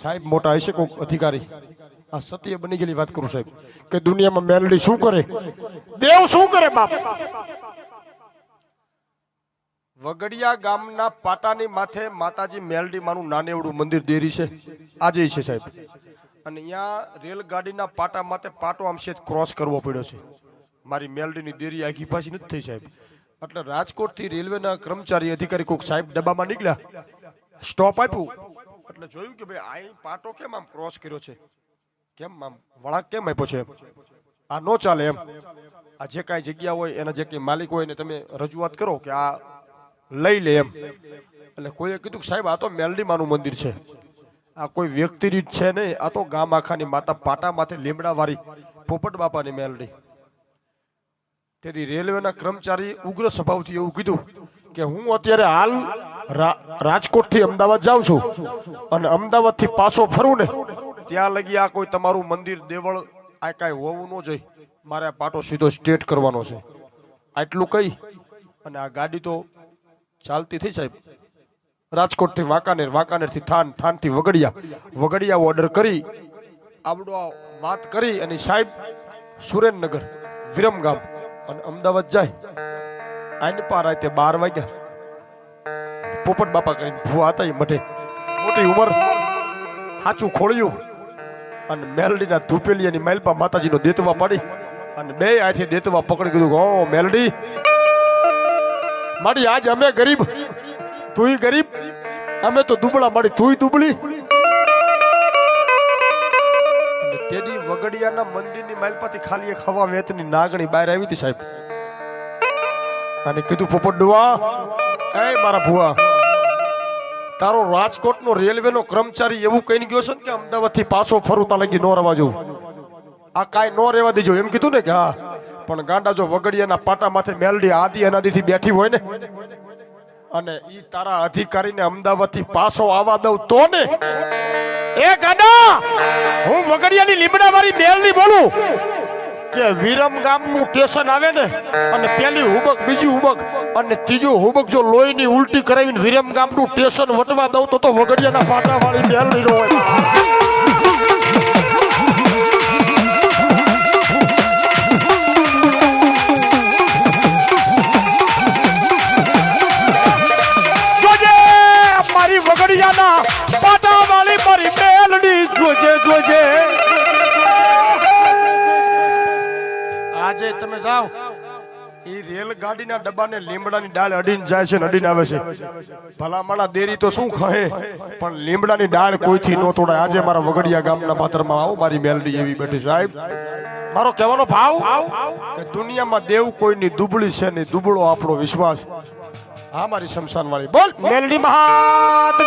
સાહેબ મોટા હશે કોઈ અધિકારી, આ સત્ય બની ગયેલી વાત કરું સાહેબ, કે દુનિયામાં મેલડી શું કરે, દેવ શું કરે બાપ. વગડિયા ગામના પાટાની માથે માતાજી મેલડી માનું નાનેવડું મંદિર દેરી છે, આજે છે સાહેબ. અને અહીંયા રેલગાડીના પાટા માટે પાટો આમ છે ક્રોસ કરવો પડ્યો છે. મારી મેલડીની દેરી આખી પાછી નથી થઈ સાહેબ. એટલે રાજકોટથી રેલવેના કર્મચારી અધિકારી કોઈક સાહેબ ડબ્બામાં નીકળ્યા, સ્ટોપ આપ્યું એટલે જોયું કે ભાઈ આ પાટો કેમ આમ ક્રોસ કર્યો છે, કેમ આમ વળાંક કેમ આપ્યો છે, આ નો ચાલે એમ. આ જે કાંઈ જગ્યા હોય એના જે કંઈ માલિક હોય ને તમે રજૂઆત કરો કે આ લઈ લે એમ. એટલે કોઈએ કીધું કે સાહેબ આ તો મેલડી માનું મંદિર છે, આ કોઈ વ્યક્તિની છે નહીં, આ તો ગામ આખાની માતા પાટા માથે લીમડા વાળી પોપટ બાપાની મેલડી. તેથી રેલવેના કર્મચારી ઉગ્ર સ્વભાવથી એવું કીધું કે હું અત્યારે હાલ રાજકોટથી અમદાવાદ જાઉં છું અને અમદાવાદથી પાછો ફરું ને ત્યાં લગી આ કોઈ તમારું મંદિર દેવળ આ કાંઈ હોવું ન જોઈએ, મારે આ પાટો સીધો સ્ટેટ કરવાનો છે. આટલું કહી અને આ ગાડી તો ચાલતી થઈ સાહેબ. રાજકોટથી વાંકાનેર, વાંકાનેરથી થાન, થાનથી વગડિયા ઓર્ડર કરી આવડો વાત કરી અને સાહેબ સુરેન્દ્રનગર વિરમગામ અને અમદાવાદ જાય. આઈને પાર રાતે 12 વાગ્યા પોપટ બાપા કરીને ભૂવા હતા મઠે, મોટી ઉંમર, સાચું ખોળ્યું અને મેલડીના ધૂપેલિયાની માલપા માતાજીનો દેતવા પાડી અને બે હાથે દેતવા પકડી કીધું, ઓ મેલડી માડી આજ અમે ગરીબ, તુંય ગરીબ, અમે તો દુબળા, માડી તુંય દુબળી. તેદી વગડિયાના મંદિરની માલપાથી ખાલી એક હવા વેતની નાગણી બહાર આવી હતી સાહેબ. અને કીધું પોપટ ડુવા, એ મારા ભુવા, તારો રાજકોટનો રેલવેનો કર્મચારી એવું કહીને ગયો છે ને કે અમદાવાદથી પાછો ફરું તા લગી નો રહેવા જવું, આ કાંઈ નો રહેવા દેજો એમ કીધું ને કે હા. પણ ગાંડા જો વગડિયાના પાટા માથે મેલડી આદિ અનાદિથી બેઠી હોય ને અને ઈ તારા અધિકારીને અમદાવાદથી પાછો આવવા દઉં તો ને, એ ગાંડા હું વગડિયાની લીમડા વાળી મેલડી બોલું કે વિરમગામનું સ્ટેશન આવે ને અને પેલી હુબક, બીજી હુબક અને ત્રીજું હુબક જો લોહીની ઉલટી કરાવીને વિરમગામનું સ્ટેશન વટવા દઉં તો વગડિયાના પાટા વાળી મેલડી નો હોય. વગડિયાના પાટા વાળી મારી મેલડી જોજે જોજે. આજે તમે જાઓ એ રેલગાડીના ડબ્બાને લીમડાની ડાળ અડીને જાય છે ને અડીને આવે છે. ભલામણા દેરી તો શું કહે પણ લીમડાની ડાળ કોઈથી ન તોડાય. આજે મારા વગડિયા ગામના પાત્રમાં આવો, મારી મેલડી એવી બેઠી સાહેબ. મારો કહેવાનો ભાવ કે દુનિયામાં દેવ કોઈની દુબળી છે ને દુબળો આપણો વિશ્વાસ. હા મારી શમશાન વાળી બોલ મેલડી મહાત